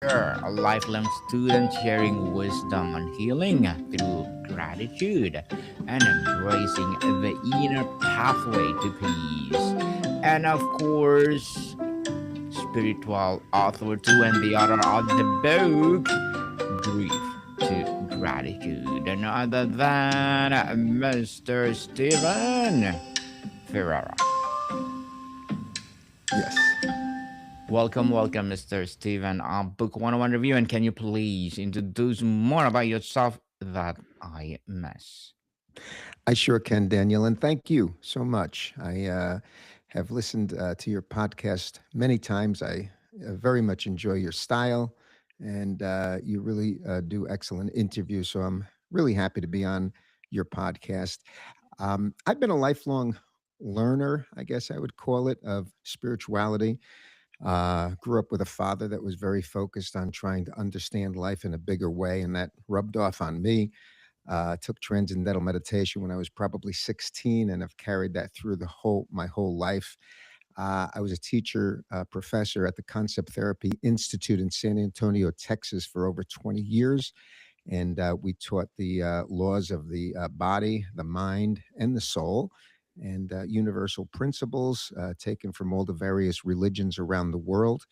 We're a lifelong student sharing wisdom and healing through gratitude and embracing the inner pathway to peace. And of course, spiritual author too, and the author of the book Grief to Gratitude, and other than Mr. Steven Ferrara. Yes. Welcome, Mr. Steven. Book 101 review, and can you please introduce more about yourself that I miss? I sure can, Daniel. And thank you so much. I have listened to your podcast many times. I very much enjoy your style, and you really do excellent interviews. So I'm really happy to be on your podcast. I've been a lifelong learner, I guess I would call it, of spirituality. Grew up with a father that was very focused on trying to understand life in a bigger way, and that rubbed off on me. Took transcendental meditation when I was probably 16, and have carried that through the whole my whole life. I was a teacher, professor at the Concept Therapy Institute in San Antonio, Texas, for over 20 years, and we taught the laws of the body, the mind, and the soul, and universal principles taken from all the various religions around the world.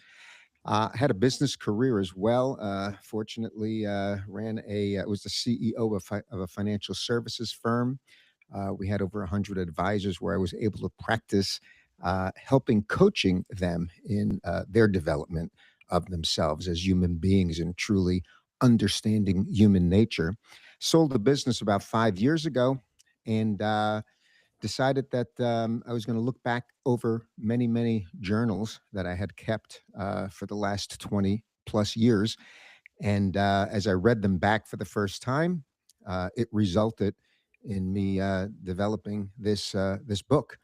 Had a business career as well. Fortunately, ran was the CEO of a financial services firm. We had over 100 advisors where I was able to practice helping coaching them in their development of themselves as human beings and truly understanding human nature. Sold the business about 5 years ago, and decided that I was going to look back over many, many journals that I had kept for the last 20 plus years. And as I read them back for the first time, it resulted in me developing this book.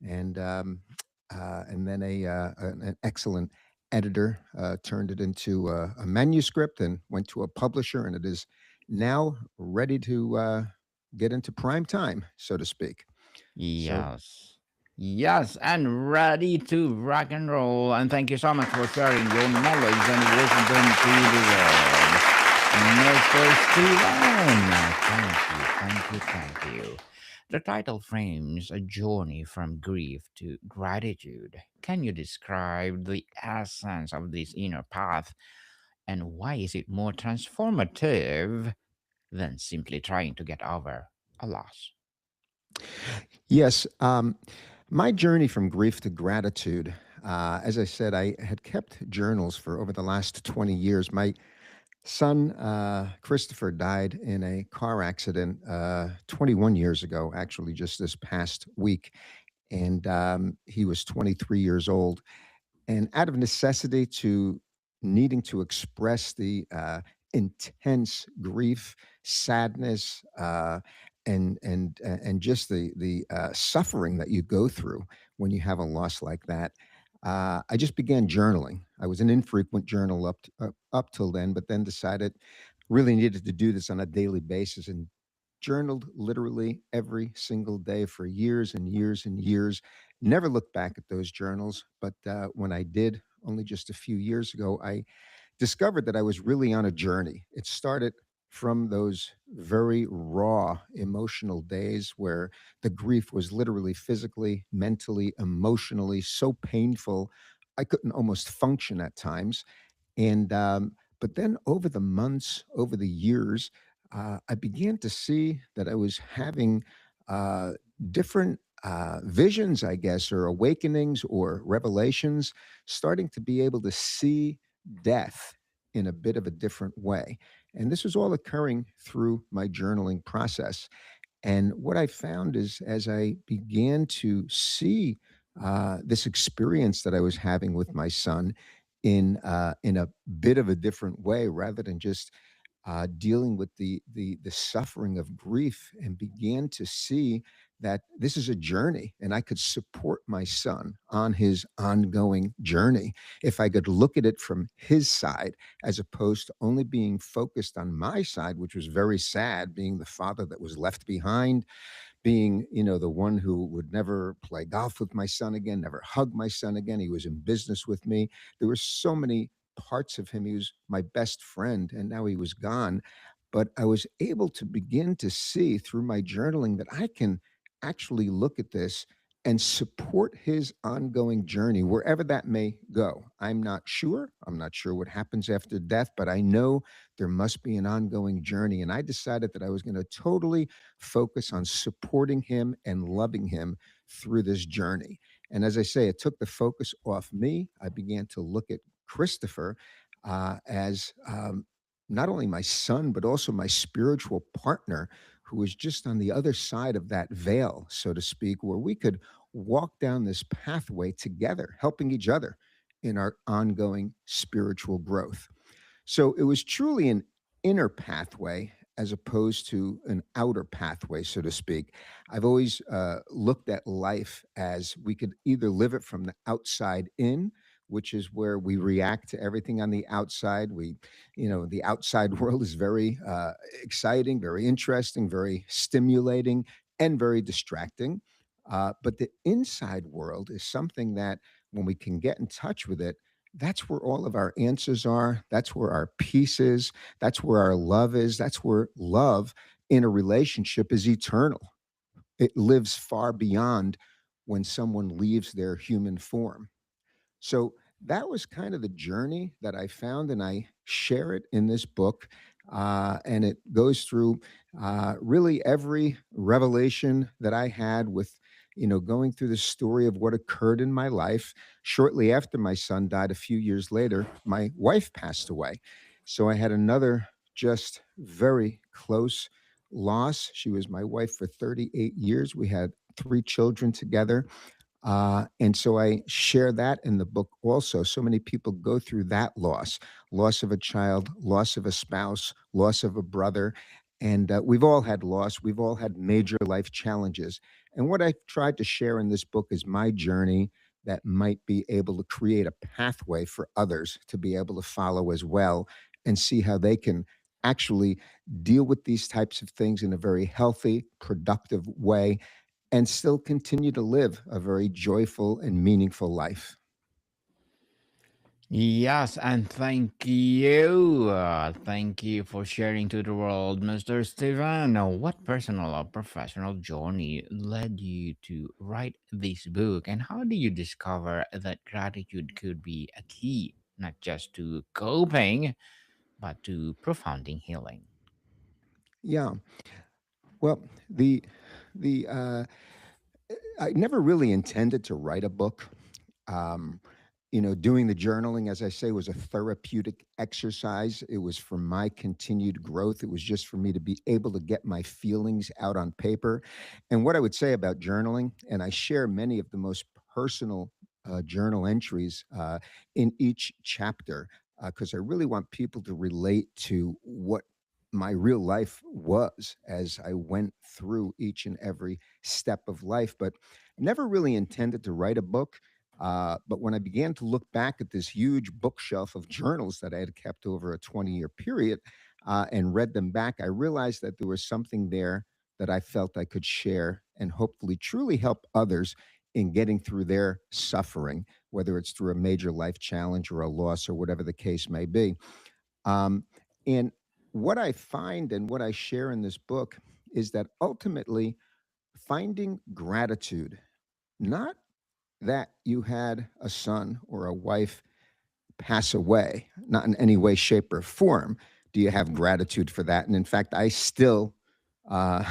And then an excellent editor turned it into a manuscript and went to a publisher, and it is now ready to get into prime time, so to speak. So Yes. Yes, and ready to rock and roll. And thank you so much for sharing your knowledge and wisdom to the world. Mr. Steven, thank you. The title frames a journey from grief to gratitude. Can you describe the essence of this inner path and why is it more transformative than simply trying to get over a loss? yes, my journey from grief to gratitude. As I said, I had kept journals for over the last 20 years. My son, Christopher, died in a car accident 21 years ago, actually, just this past week. And he was 23 years old. And out of necessity to needing to express the intense grief, sadness, and just the suffering that you go through when you have a loss like that, I just began journaling. I was an infrequent journal up till then, but then decided really needed to do this on a daily basis and journaled literally every single day for years and years and years. Never looked back at those journals, but when I did, only just a few years ago, I discovered that I was really on a journey. It started from those very raw emotional days where the grief was literally physically, mentally, emotionally so painful, I couldn't almost function at times. And but then over the months, over the years, I began to see that I was having uh, different visions, I guess, or awakenings or revelations, starting to be able to see death in a bit of a different way. And this was all occurring through my journaling process. And what I found is as I began to see this experience that I was having with my son in a bit of a different way, rather than just dealing with the suffering of grief, and began to see that this is a journey and I could support my son on his ongoing journey if I could look at it from his side as opposed to only being focused on my side, which was very sad, being the father that was left behind, being, the one who would never play golf with my son again, never hug my son again. He was in business with me. There were so many parts of him. He was my best friend, and now he was gone. But I was able to begin to see through my journaling that I can actually look at this and support his ongoing journey wherever that may go. I'm not sure. I'm not sure what happens after death, but I know there must be an ongoing journey. And I decided that I was going to totally focus on supporting him and loving him through this journey. And as I say, it took the focus off me. I began to look at Christopher as not only my son, but also my spiritual partner, who was just on the other side of that veil, so to speak, where we could walk down this pathway together, helping each other in our ongoing spiritual growth. So it was truly an inner pathway as opposed to an outer pathway, so to speak. I've always looked at life as we could either live it from the outside in, which is where we react to everything on the outside. The outside world is very exciting, very interesting, very stimulating, and very distracting. But the inside world is something that when we can get in touch with it, that's where all of our answers are. That's where our peace is. That's where our love is. That's where love in a relationship is eternal. It lives far beyond when someone leaves their human form. So that was kind of the journey that I found, and I share it in this book. And it goes through really every revelation that I had with, going through the story of what occurred in my life. Shortly after my son died, a few years later, my wife passed away. So I had another just very close loss. She was my wife for 38 years. We had three children together. And so I share that in the book also. So many people go through that loss of a child, loss of a spouse, loss of a brother. And we've all had loss. We've all had major life challenges. And what I tried to share in this book is my journey that might be able to create a pathway for others to be able to follow as well and see how they can actually deal with these types of things in a very healthy, productive way and still continue to live a very joyful and meaningful life. Yes, and thank you. Thank you for sharing to the world, Mr. Steven. Now, what personal or professional journey led you to write this book, and how did you discover that gratitude could be a key, not just to coping, but to profounding healing? Yeah. Well, the I never really intended to write a book. Um, doing the journaling, as I say, was a therapeutic exercise. It was for my continued growth. It was just for me to be able to get my feelings out on paper. And what I would say about journaling, and I share many of the most personal journal entries in each chapter, because I really want people to relate to what my real life was as I went through each and every step of life, but never really intended to write a book. But when I began to look back at this huge bookshelf of journals that I had kept over a 20-year period and read them back, I realized that there was something there that I felt I could share and hopefully truly help others in getting through their suffering, whether it's through a major life challenge or a loss or whatever the case may be. And what I find and what I share in this book is that ultimately finding gratitude, not that you had a son or a wife pass away, not in any way, shape, or form. Do you have gratitude for that? And in fact, I still, uh,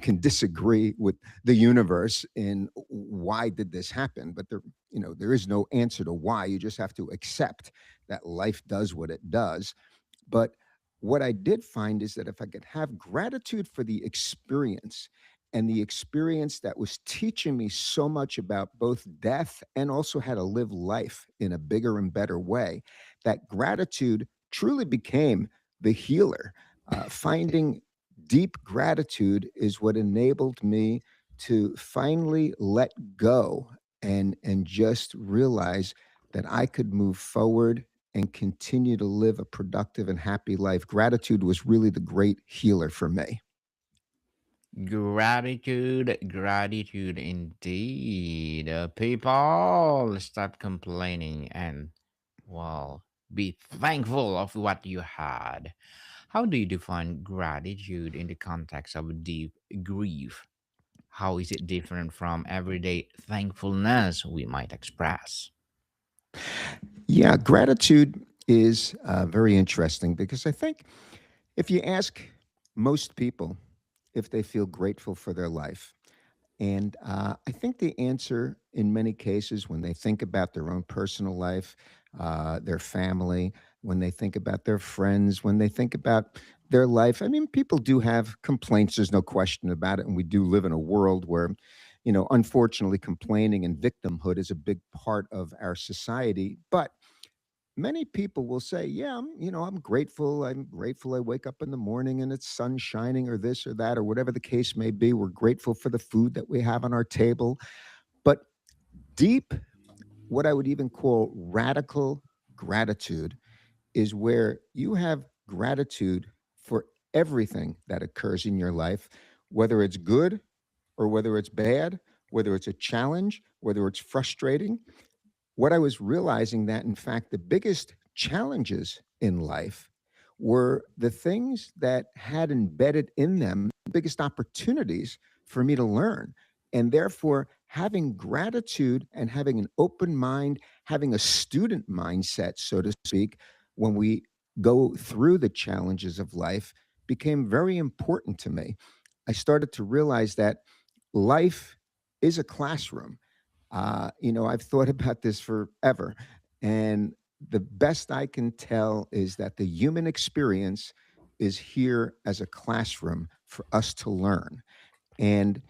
can disagree with the universe in why did this happen. But there is no answer to why. You just have to accept that life does what it does. But what I did find is that if I could have gratitude for the experience and the experience that was teaching me so much about both death and also how to live life in a bigger and better way, that gratitude truly became the healer. Finding deep gratitude is what enabled me to finally let go and just realize that I could move forward and continue to live a productive and happy life. Gratitude was really the great healer for me. Gratitude, gratitude indeed. People, stop complaining and, well, Be thankful of what you had. How do you define gratitude in the context of deep grief? How is it different from everyday thankfulness we might express? Yeah, gratitude is very interesting because I think if you ask most people if they feel grateful for their life, and I think the answer in many cases, when they think about their own personal life, their family, when they think about their friends, when they think about their life, I mean, people do have complaints. There's no question about it. And we do live in a world where, unfortunately, complaining and victimhood is a big part of our society. But many people will say, "Yeah, I'm grateful. I'm grateful I wake up in the morning and it's sun shining or this or that or whatever the case may be. We're grateful for the food that we have on our table." But deep, what I would even call radical gratitude is where you have gratitude for everything that occurs in your life, whether it's good or whether it's bad, whether it's a challenge, whether it's frustrating. What I was realizing that in fact the biggest challenges in life were the things that had embedded in them the biggest opportunities for me to learn. And therefore, having gratitude and having an open mind, having a student mindset, so to speak, when we go through the challenges of life became very important to me. I started to realize that life is a classroom. I've thought about this forever. And the best I can tell is that the human experience is here as a classroom for us to learn. And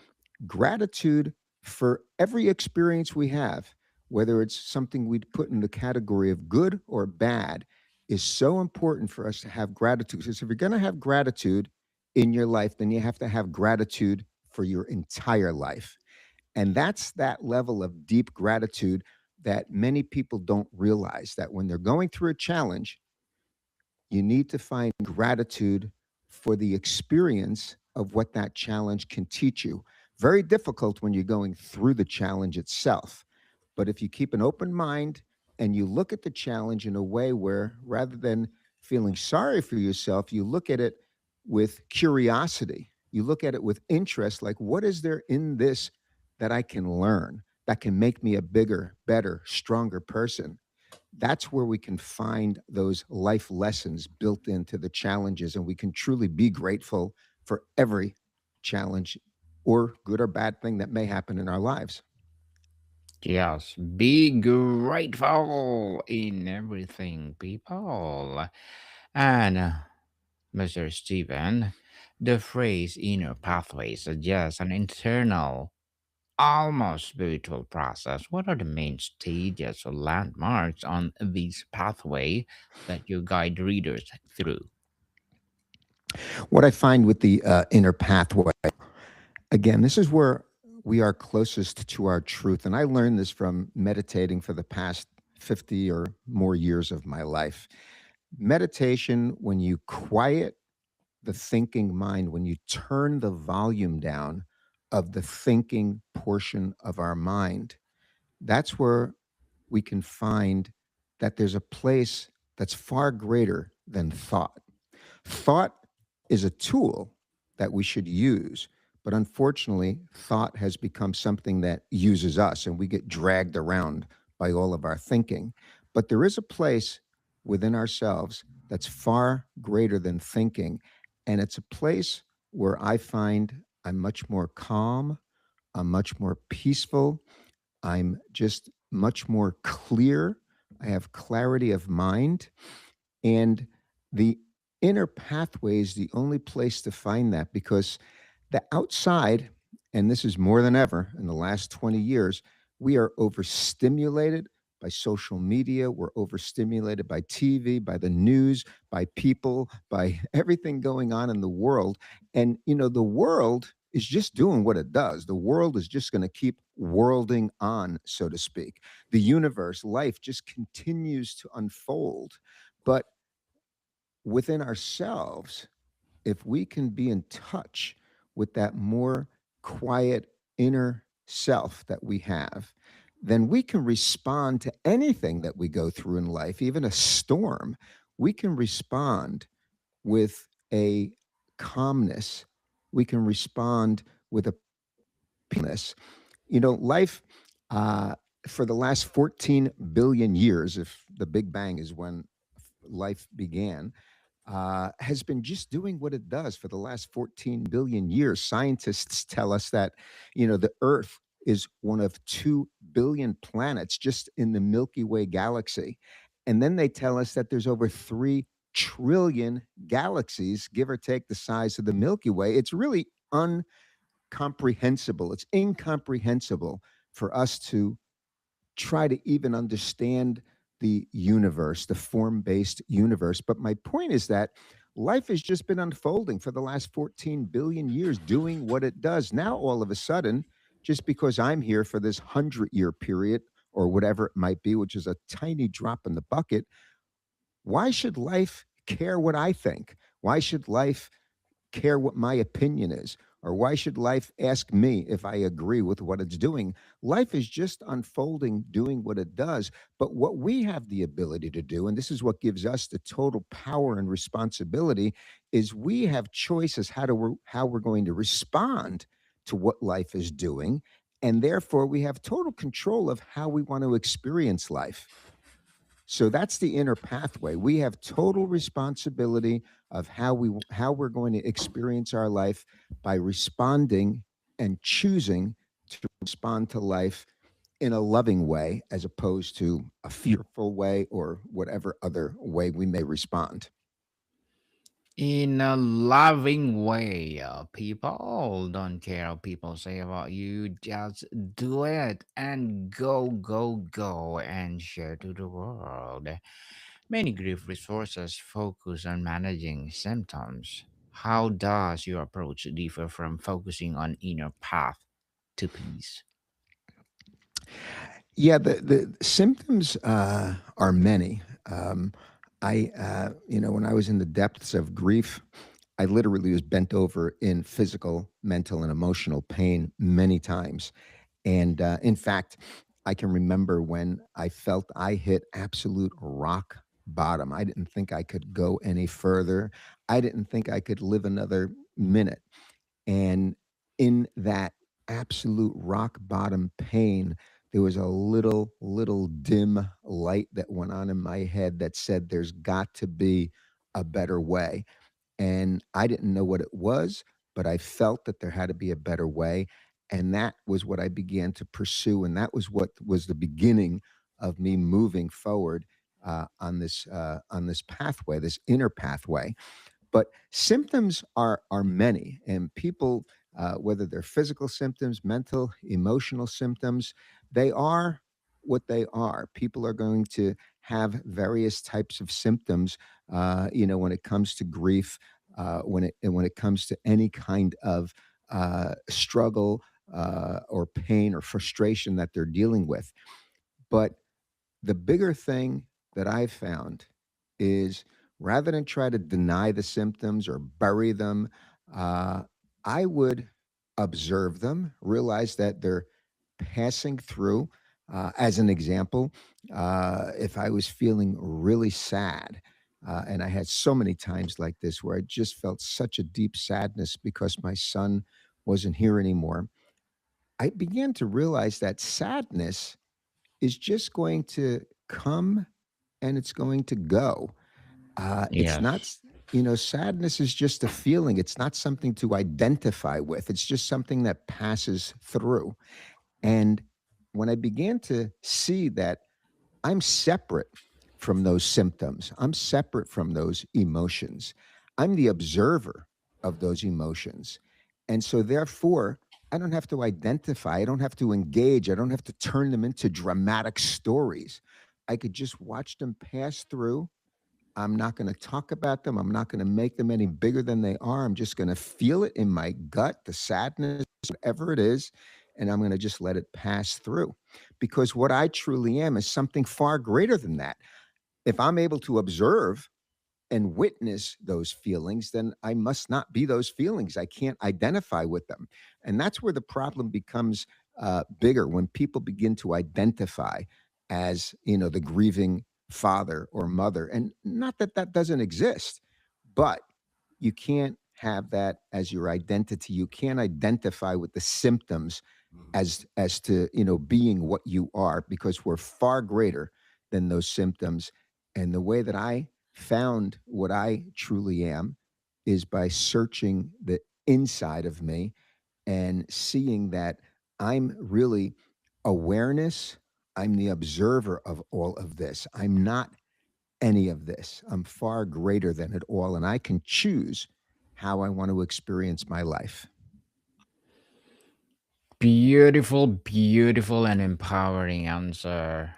gratitude for every experience we have, whether it's something we'd put in the category of good or bad, is so important for us to have gratitude. Because if you're going to have gratitude in your life, then you have to have gratitude for your entire life. And that's that level of deep gratitude that many people don't realize that when they're going through a challenge, you need to find gratitude for the experience of what that challenge can teach you. Very difficult when you're going through the challenge itself. But if you keep an open mind and you look at the challenge in a way where rather than feeling sorry for yourself, you look at it with curiosity, you look at it with interest like, what is there in this that I can learn that can make me a bigger, better, stronger person? That's where we can find those life lessons built into the challenges, and we can truly be grateful for every challenge or good or bad thing that may happen in our lives. Yes, be grateful in everything, people. And Mr. Steven, the phrase inner pathway suggests an internal, almost spiritual process. What are the main stages or landmarks on this pathway that you guide readers through? What I find with the inner pathway, again, this is where we are closest to our truth. And I learned this from meditating for the past 50 or more years of my life. Meditation, when you quiet the thinking mind, when you turn the volume down of the thinking portion of our mind, that's where we can find that there's a place that's far greater than thought. Thought is a tool that we should use, but unfortunately, thought has become something that uses us and we get dragged around by all of our thinking. But there is a place within ourselves that's far greater than thinking. And it's a place where I find I'm much more calm, I'm much more peaceful, I'm just much more clear. I have clarity of mind. And the inner pathway is the only place to find that because the outside, and this is more than ever in the last 20 years, we are overstimulated by social media. We're overstimulated by TV, by the news, by people, by everything going on in the world. And, the world is just doing what it does. The world is just going to keep worlding on, so to speak. The universe, life just continues to unfold. But within ourselves, if we can be in touch with that more quiet inner self that we have, then we can respond to anything that we go through in life, even a storm. We can respond with a calmness. We can respond with a peacefulness. Life uh, for the last 14 billion years, if the Big Bang is when life began, has been just doing what it does for the last 14 billion years. Scientists tell us that, the Earth is one of 2 billion planets just in the Milky Way galaxy. And then they tell us that there's over 3 trillion galaxies, give or take the size of the Milky Way. It's really uncomprehensible. It's incomprehensible for us to try to even understand the universe, the form based universe. But my point is that life has just been unfolding for the last 14 billion years, doing what it does. Now, all of a sudden, just because I'm here for this 100-year period or whatever it might be, which is a tiny drop in the bucket, why should life care what I think? Why should life care what my opinion is? Or why should life ask me if I agree with what it's doing? Life is just unfolding, doing what it does. But what we have the ability to do, and this is what gives us the total power and responsibility, is we have choices how we're going to respond to what life is doing. And therefore, we have total control of how we want to experience life. So that's the inner pathway. We have total responsibility of how we're going to experience our life by responding and choosing to respond to life in a loving way as opposed to a fearful way or whatever other way we may respond. In a loving way. People don't care what people say about you. Just do it and go, go, go and share to the world. Many grief resources focus on managing symptoms. How does your approach differ from focusing on inner path to peace? Yeah, the symptoms are many. When I was in the depths of grief, I literally was bent over in physical, mental, and emotional pain many times. And in fact, I can remember when I felt I hit absolute rock bottom. I didn't think I could go any further. I didn't think I could live another minute. And in that absolute rock bottom pain, there was a little dim light that went on in my head that said, there's got to be a better way. And I didn't know what it was, but I felt that there had to be a better way. And that was what I began to pursue. And that was what was the beginning of me moving forward on this pathway, this inner pathway. But symptoms are many, and people, whether they're physical symptoms, mental, emotional symptoms, they are what they are. People are going to have various types of symptoms. When it comes to grief, when it comes to any kind of struggle or pain or frustration that they're dealing with. But the bigger thing that I've found is rather than try to deny the symptoms or bury them, uh, I would observe them, realize that they're passing through. As an example, if I was feeling really sad, and I had so many times like this where I just felt such a deep sadness because my son wasn't here anymore, I began to realize that sadness is just going to come and it's going to go. It's not, Yes. sadness is just a feeling. It's not something to identify with. It's just something that passes through. And when I began to see that I'm separate from those symptoms. I'm separate from those emotions. I'm the observer of those emotions. And so, therefore, I don't have to identify, I don't have to engage, I don't have to turn them into dramatic stories. I could just watch them pass through. I'm not going to talk about them. I'm not going to make them any bigger than they are. I'm just going to feel it in my gut, the sadness, whatever it is, and I'm going to just let it pass through. Because what I truly am is something far greater than that. If I'm able to observe and witness those feelings, then I must not be those feelings. I can't identify with them. And that's where the problem becomes bigger, when people begin to identify as, the grieving father or mother. And not that that doesn't exist, but you can't have that as your identity. You can't identify with the symptoms as to, being what you are, because we're far greater than those symptoms. And the way that I found what I truly am is by searching the inside of me and seeing that I'm really awareness. I'm the observer of all of this. I'm not any of this. I'm far greater than it all, and I can choose how I want to experience my life. Beautiful, beautiful, and empowering answer,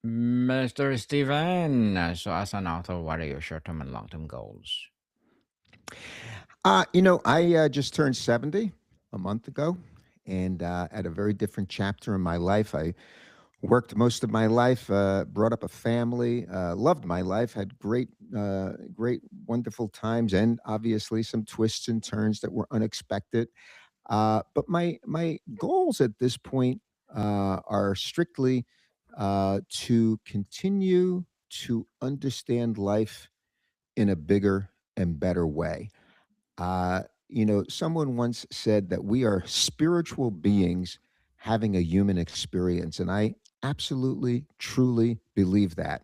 Mr. Steven. So, as an author, what are your short term and long term goals? I just turned 70 a month ago, and at a very different chapter in my life. I worked most of my life, brought up a family, loved my life, had great, wonderful times, and obviously some twists and turns that were unexpected. But my goals at this point are strictly to continue to understand life in a bigger and better way. Someone once said that we are spiritual beings having a human experience, and I absolutely, truly believe that.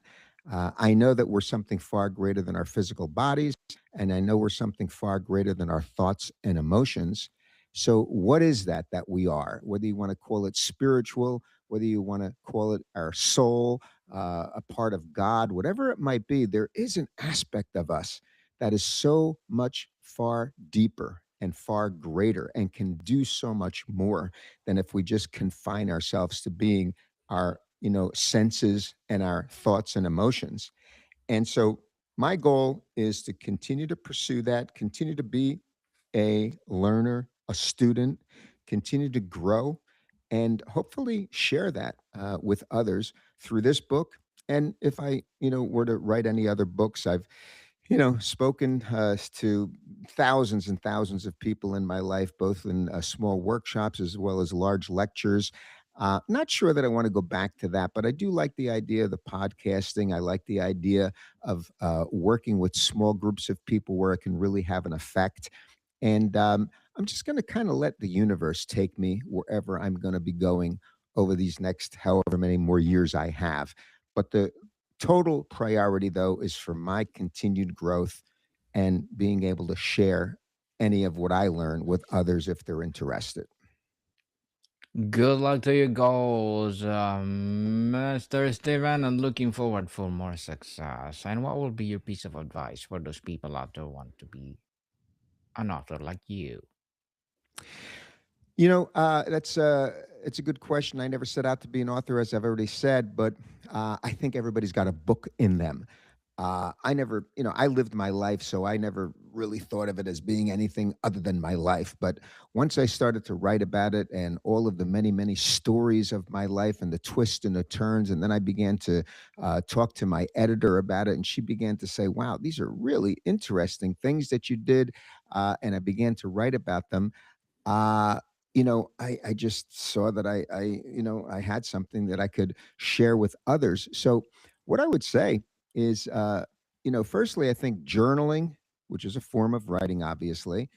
I know that we're something far greater than our physical bodies, and I know we're something far greater than our thoughts and emotions. So, what is that we are? Whether you want to call it spiritual, whether you want to call it our soul, a part of God, whatever it might be, there is an aspect of us that is so much far deeper and far greater and can do so much more than if we just confine ourselves to being our senses and our thoughts and emotions. And so my goal is to continue to pursue that, continue to be a learner, a student, continue to grow, and hopefully share that with others through this book. And if I, were to write any other books, I've spoken to thousands and thousands of people in my life, both in small workshops as well as large lectures. Not sure that I want to go back to that, but I do like the idea of the podcasting. I like the idea of working with small groups of people where it can really have an effect. And I'm just going to kind of let the universe take me wherever I'm going to be going over these next however many more years I have. But the total priority, though, is for my continued growth and being able to share any of what I learn with others if they're interested. Good luck to your goals, Mr. Steven, and looking forward for more success. And what will be your piece of advice for those people out there who want to be an author like you? That's it's a good question. I never set out to be an author, as I've already said, but I think everybody's got a book in them. I never, I lived my life, so I never really thought of it as being anything other than my life. But once I started to write about it and all of the many, many stories of my life and the twists and the turns, and then I began to talk to my editor about it, and she began to say, "Wow, these are really interesting things that you did," and I began to write about them. uh I just saw that I had something that I could share with others. So what I would say is, firstly, I think journaling, which is a form of writing, obviously,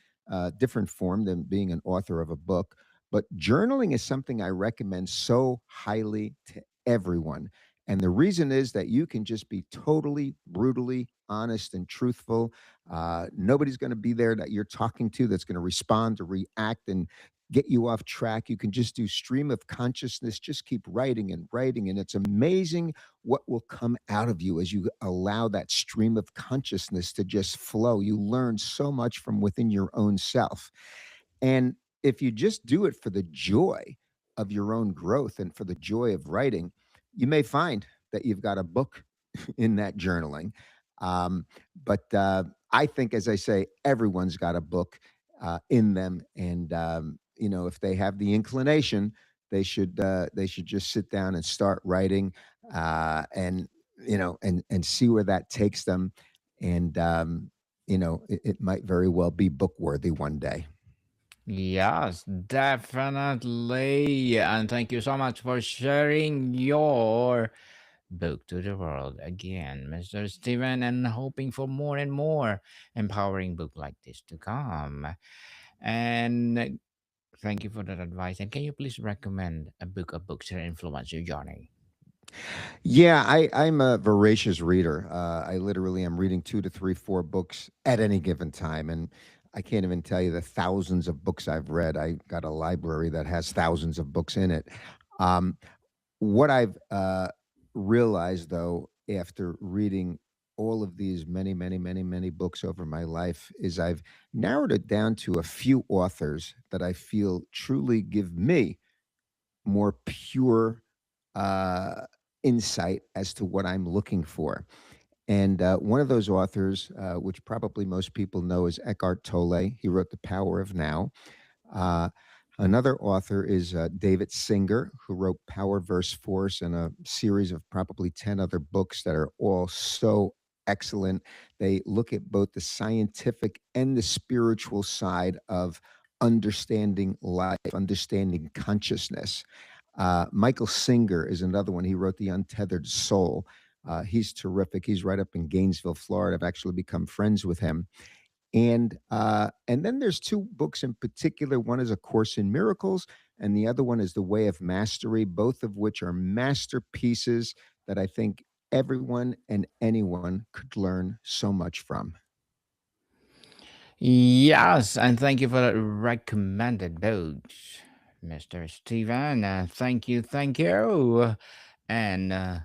different form than being an author of a book, but journaling is something I recommend so highly to everyone. And the reason is that you can just be totally brutally honest and truthful. Nobody's going to be there that you're talking to that's going to respond or react and get you off track. You can just do stream of consciousness, just keep writing and writing. And it's amazing what will come out of you as you allow that stream of consciousness to just flow. You learn so much from within your own self. And if you just do it for the joy of your own growth and for the joy of writing, you may find that you've got a book in that journaling. But I think, as I say, everyone's got a book in them, and if they have the inclination, they should just sit down and start writing, and and see where that takes them, and it might very well be book worthy one day. Yes, definitely. And thank you so much for sharing your book to the world again, Mr. Steven, and hoping for more and more empowering book like this to come. And thank you for that advice. And can you please recommend a book or books that influence your journey? Yeah, I'm a voracious reader. I literally am reading two to three, four books at any given time, and I can't even tell you the thousands of books I've read. I got a library that has thousands of books in it. Um, what I've realized, though, after reading all of these many books over my life, is I've narrowed it down to a few authors that I feel truly give me more pure uh, insight as to what I'm looking for. And one of those authors, which probably most people know, is Eckhart Tolle. He wrote The Power of Now. Uh, Another author is David Singer, who wrote Power versus Force and a series of probably 10 other books that are all so excellent. They look at both the scientific and the spiritual side of understanding life, understanding consciousness. Michael Singer is another one. He wrote The Untethered Soul. He's terrific. He's right up in Gainesville, Florida. I've actually become friends with him. And then there's two books in particular. One is A Course in Miracles, and the other one is The Way of Mastery, both of which are masterpieces that I think everyone and anyone could learn so much from. Yes, and thank you for the recommended books, Mr. Steven. Thank you. And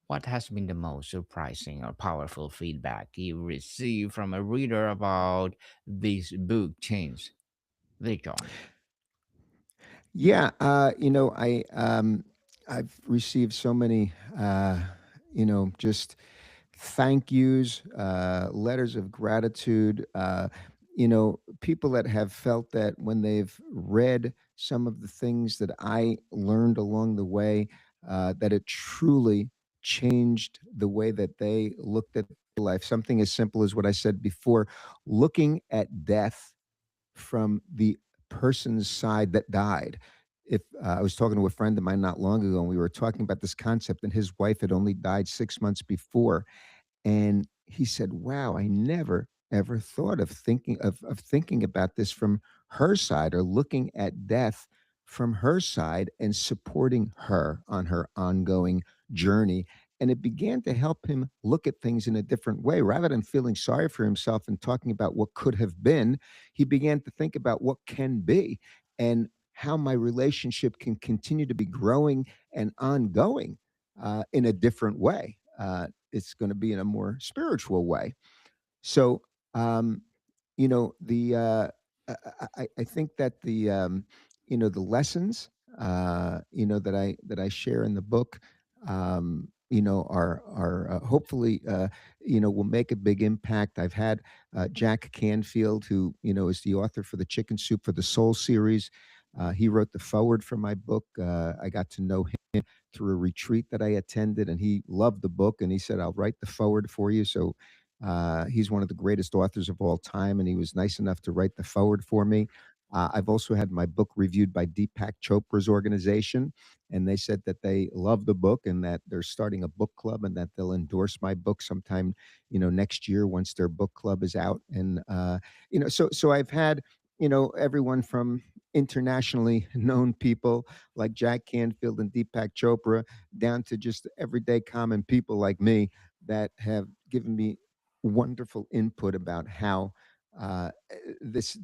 what has been the most surprising or powerful feedback you received from a reader about this book change their journey? Yeah, I've received so many just thank yous, letters of gratitude. People that have felt that when they've read some of the things that I learned along the way, that it truly changed the way that they looked at life. Something as simple as what I said before, looking at death from the person's side that died. If I was talking to a friend of mine not long ago, and we were talking about this concept, and his wife had only died 6 months before, and he said, "Wow, I never ever thought of thinking about this from her side, or looking at death from her side and supporting her on her ongoing journey." And it began to help him look at things in a different way. Rather than feeling sorry for himself and talking about what could have been, he began to think about what can be, and how my relationship can continue to be growing and ongoing in a different way. It's going to be in a more spiritual way. So, the I think that the lessons that I share in the book, are hopefully will make a big impact. I've had Jack Canfield, who is the author for the Chicken Soup for the Soul series. He wrote the foreword for my book. I got to know him through a retreat that I attended, and he loved the book, and he said, "I'll write the forward for you." So he's one of the greatest authors of all time, and he was nice enough to write the forward for me. I've also had my book reviewed by Deepak Chopra's organization, and they said that they love the book and that they're starting a book club, and that they'll endorse my book sometime, next year once their book club is out. And so I've had everyone from internationally known people like Jack Canfield and Deepak Chopra, down to just everyday common people like me, that have given me wonderful input about how this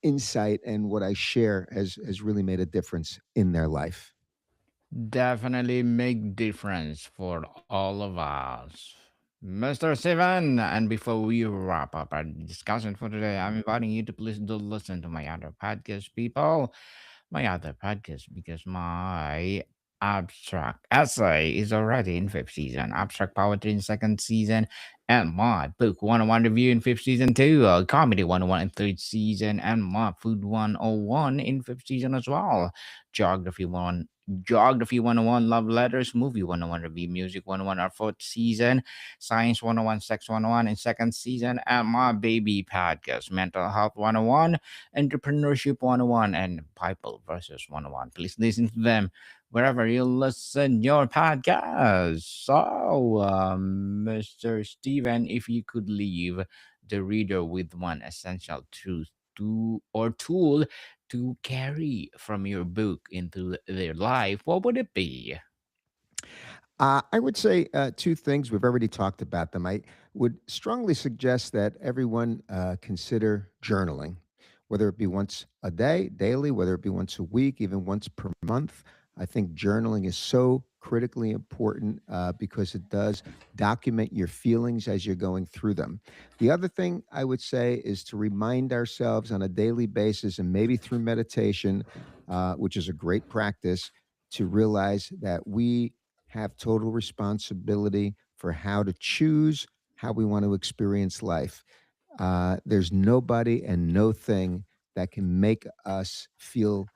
insight and what I share has really made a difference in their life. Definitely make difference for all of us. Mr. Steven, and before we wrap up our discussion for today, I'm inviting you to please do listen to my other podcast, people. My other podcast, because my abstract essay is already in fifth season, abstract poetry in second season, and my book 101 review in fifth season too, comedy 101 in third season, and my food 101 in fifth season as well, geography Geography 101, Love Letters, Movie 101, Review, Music 101, our fourth season, Science 101, Sex 101, and second season, and my baby podcast, Mental Health 101, Entrepreneurship 101, and Bible Verses 101. Please listen to them wherever you listen your podcast. So, Mr. Steven, if you could leave the reader with one essential truth or tool to carry from your book into their life, what would it be? I would say two things. We've already talked about them. I would strongly suggest that everyone consider journaling, whether it be once a day, daily, whether it be once a week, even once per month. I think journaling is so critically important because it does document your feelings as you're going through them. The other thing I would say is to remind ourselves on a daily basis, and maybe through meditation, which is a great practice, to realize that we have total responsibility for how to choose how we want to experience life. There's nobody and no thing that can make us feel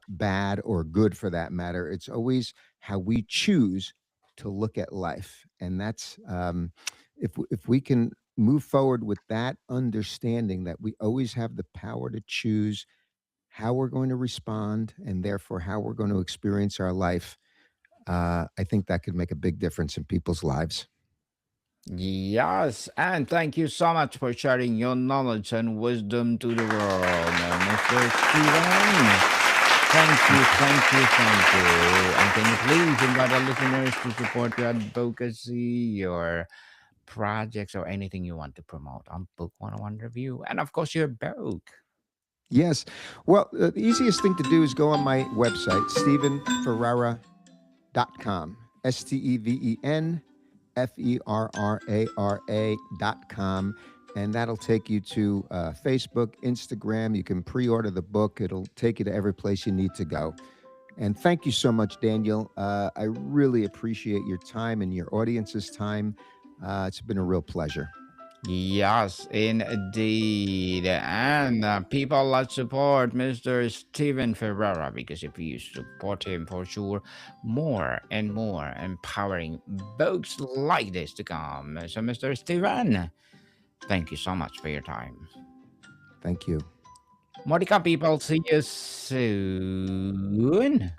bad or good for that matter. It's always how we choose to look at life. And that's, if we can move forward with that understanding that we always have the power to choose how we're going to respond and therefore how we're going to experience our life, I think that could make a big difference in people's lives. Yes, and thank you so much for sharing your knowledge and wisdom to the world, Mr. Steven. Thank you. And can you please invite our listeners to support your advocacy, your projects, or anything you want to promote on Book 101 Review, and of course, your book? Yes. Well, the easiest thing to do is go on my website, StevenFerrara.com. StevenFerrara.com. And that'll take you to Facebook, Instagram. You can pre order the book, it'll take you to every place you need to go. And thank you so much, Daniel. I really appreciate your time and your audience's time. It's been a real pleasure. Yes, indeed. And people let's support Mr. Steven Ferrara because if you support him for sure, more and more empowering books like this to come. So, Mr. Steven, thank you so much for your time. Thank you. Monica people, see you soon.